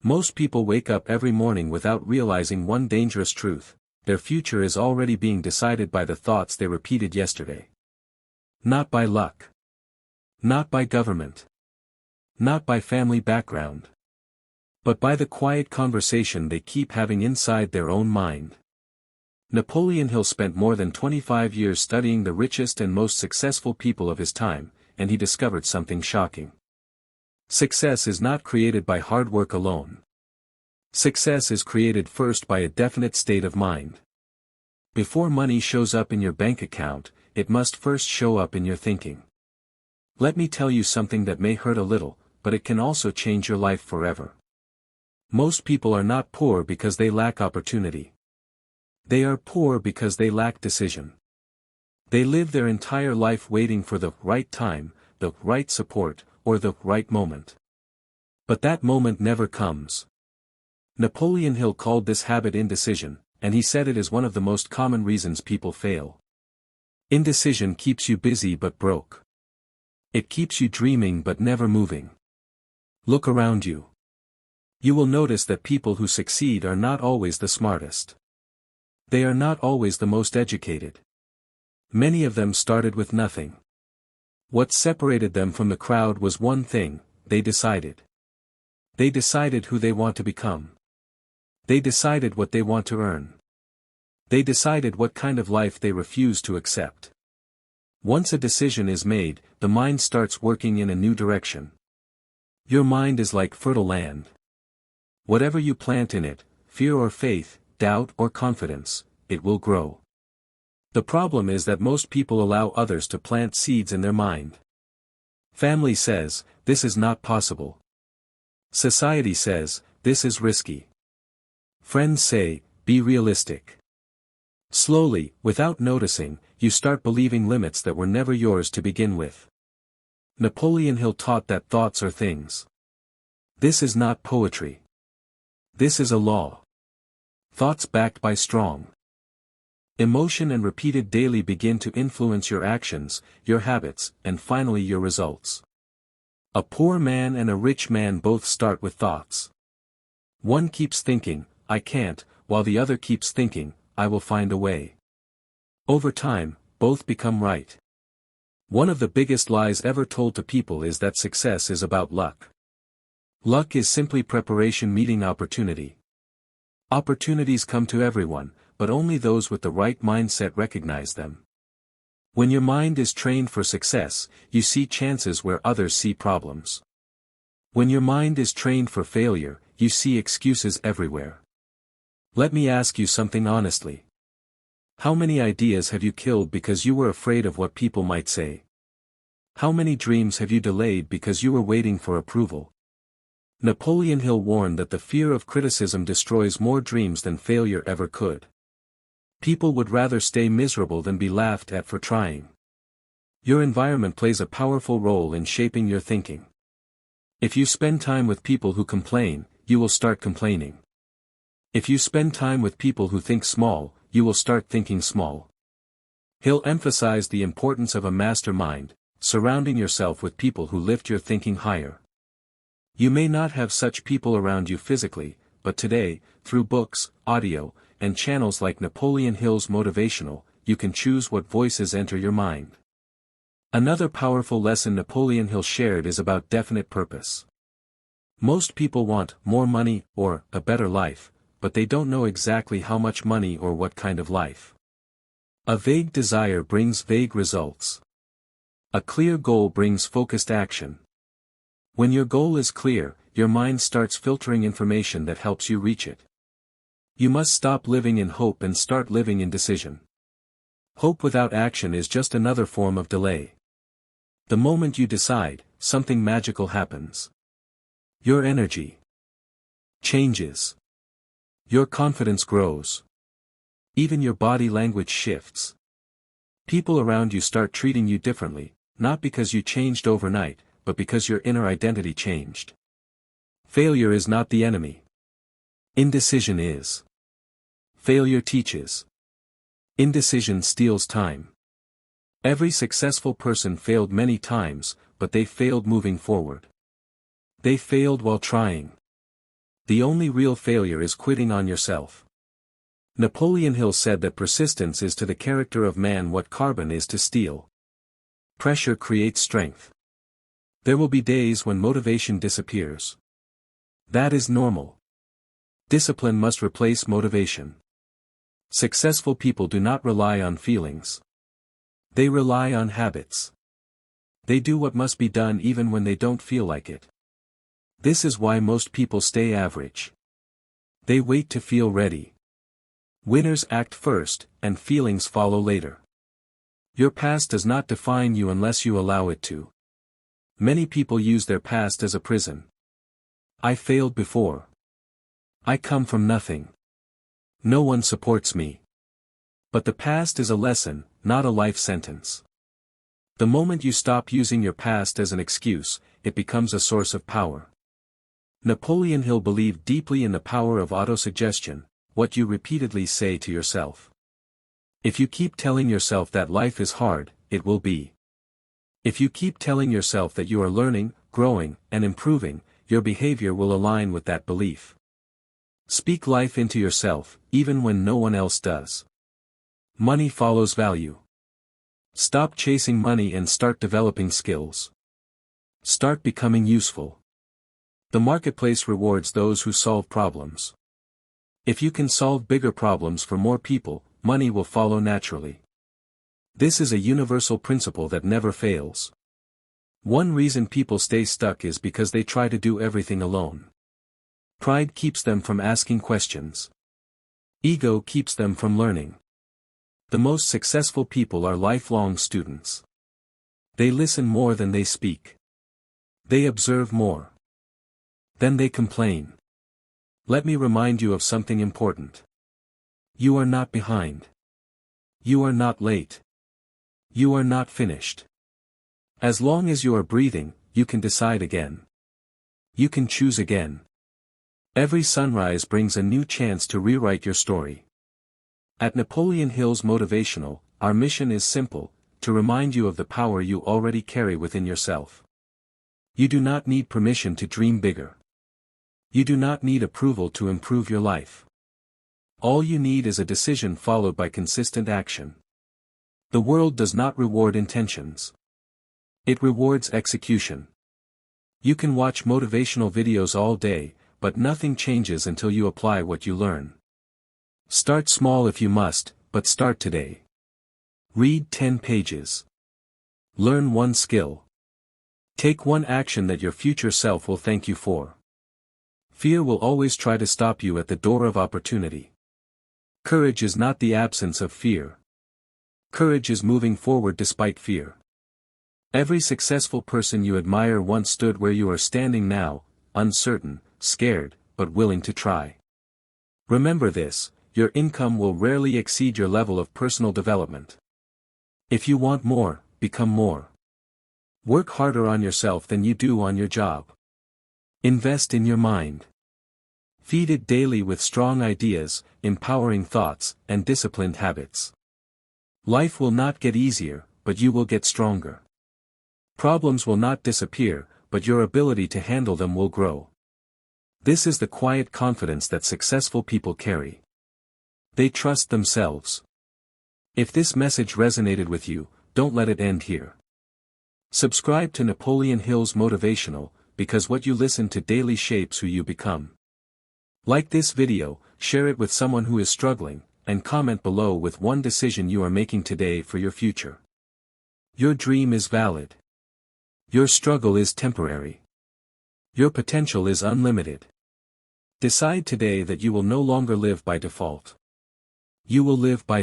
Most people wake up every morning without realizing one dangerous truth: their future is already being decided by the thoughts they repeated yesterday. Not by luck. Not by government. Not by family background. But by the quiet conversation they keep having inside their own mind. Napoleon Hill spent more than 25 years studying the richest and most successful people of his time, and he discovered something shocking. Success is not created by hard work alone. Success is created first by a definite state of mind. Before money shows up in your bank account, it must first show up in your thinking. Let me tell you something that may hurt a little, but it can also change your life forever. Most people are not poor because they lack opportunity. They are poor because they lack decision. They live their entire life waiting for the right time, the right support, or the right moment. But that moment never comes. Napoleon Hill called this habit indecision, and he said it is one of the most common reasons people fail. Indecision keeps you busy but broke. It keeps you dreaming but never moving. Look around you. You will notice that people who succeed are not always the smartest. They are not always the most educated. Many of them started with nothing. What separated them from the crowd was one thing: they decided. They decided who they want to become. They decided what they want to earn. They decided what kind of life they refuse to accept. Once a decision is made, the mind starts working in a new direction. Your mind is like fertile land. Whatever you plant in it, fear or faith, doubt or confidence, it will grow. The problem is that most people allow others to plant seeds in their mind. Family says, this is not possible. Society says, this is risky. Friends say, be realistic. Slowly, without noticing, you start believing limits that were never yours to begin with. Napoleon Hill taught that thoughts are things. This is not poetry. This is a law. Thoughts backed by strong emotion and repeated daily begin to influence your actions, your habits, and finally your results. A poor man and a rich man both start with thoughts. One keeps thinking, I can't, while the other keeps thinking, I will find a way. Over time, both become right. One of the biggest lies ever told to people is that success is about luck. Luck is simply preparation meeting opportunity. Opportunities come to everyone, but only those with the right mindset recognize them. When your mind is trained for success, you see chances where others see problems. When your mind is trained for failure, you see excuses everywhere. Let me ask you something honestly. How many ideas have you killed because you were afraid of what people might say? How many dreams have you delayed because you were waiting for approval? Napoleon Hill warned that the fear of criticism destroys more dreams than failure ever could. People would rather stay miserable than be laughed at for trying. Your environment plays a powerful role in shaping your thinking. If you spend time with people who complain, you will start complaining. If you spend time with people who think small, you will start thinking small. Hill emphasized the importance of a mastermind, surrounding yourself with people who lift your thinking higher. You may not have such people around you physically, but today, through books, audio, and channels like Napoleon Hills Motivational, you can choose what voices enter your mind. Another powerful lesson Napoleon Hill shared is about definite purpose. Most people want more money or a better life, but they don't know exactly how much money or what kind of life. A vague desire brings vague results. A clear goal brings focused action. When your goal is clear, your mind starts filtering information that helps you reach it. You must stop living in hope and start living in decision. Hope without action is just another form of delay. The moment you decide, something magical happens. Your energy changes. Your confidence grows. Even your body language shifts. People around you start treating you differently, not because you changed overnight, but because your inner identity changed. Failure is not the enemy. Indecision is. Failure teaches. Indecision steals time. Every successful person failed many times, but they failed moving forward. They failed while trying. The only real failure is quitting on yourself. Napoleon Hill said that persistence is to the character of man what carbon is to steel. Pressure creates strength. There will be days when motivation disappears. That is normal. Discipline must replace motivation. Successful people do not rely on feelings. They rely on habits. They do what must be done even when they don't feel like it. This is why most people stay average. They wait to feel ready. Winners act first, and feelings follow later. Your past does not define you unless you allow it to. Many people use their past as a prison. I failed before. I come from nothing. No one supports me. But the past is a lesson, not a life sentence. The moment you stop using your past as an excuse, it becomes a source of power. Napoleon Hill believed deeply in the power of autosuggestion, what you repeatedly say to yourself. If you keep telling yourself that life is hard, it will be. If you keep telling yourself that you are learning, growing, and improving, your behavior will align with that belief. Speak life into yourself, even when no one else does. Money follows value. Stop chasing money and start developing skills. Start becoming useful. The marketplace rewards those who solve problems. If you can solve bigger problems for more people, money will follow naturally. This is a universal principle that never fails. One reason people stay stuck is because they try to do everything alone. Pride keeps them from asking questions. Ego keeps them from learning. The most successful people are lifelong students. They listen more than they speak. They observe more. Then they complain. Let me remind you of something important. You are not behind. You are not late. You are not finished. As long as you are breathing, you can decide again. You can choose again. Every sunrise brings a new chance to rewrite your story. At Napoleon Hills Motivational, our mission is simple, to remind you of the power you already carry within yourself. You do not need permission to dream bigger. You do not need approval to improve your life. All you need is a decision followed by consistent action. The world does not reward intentions. It rewards execution. You can watch motivational videos all day, but nothing changes until you apply what you learn. Start small if you must, but start today. Read 10 pages. Learn one skill. Take one action that your future self will thank you for. Fear will always try to stop you at the door of opportunity. Courage is not the absence of fear. Courage is moving forward despite fear. Every successful person you admire once stood where you are standing now, uncertain, scared, but willing to try. Remember this, your income will rarely exceed your level of personal development. If you want more, become more. Work harder on yourself than you do on your job. Invest in your mind. Feed it daily with strong ideas, empowering thoughts, and disciplined habits. Life will not get easier, but you will get stronger. Problems will not disappear, but your ability to handle them will grow. This is the quiet confidence that successful people carry. They trust themselves. If this message resonated with you, don't let it end here. Subscribe to Napoleon Hills Motivational, because what you listen to daily shapes who you become. Like this video, share it with someone who is struggling, and comment below with one decision you are making today for your future. Your dream is valid. Your struggle is temporary. Your potential is unlimited. Decide today that you will no longer live by default. You will live by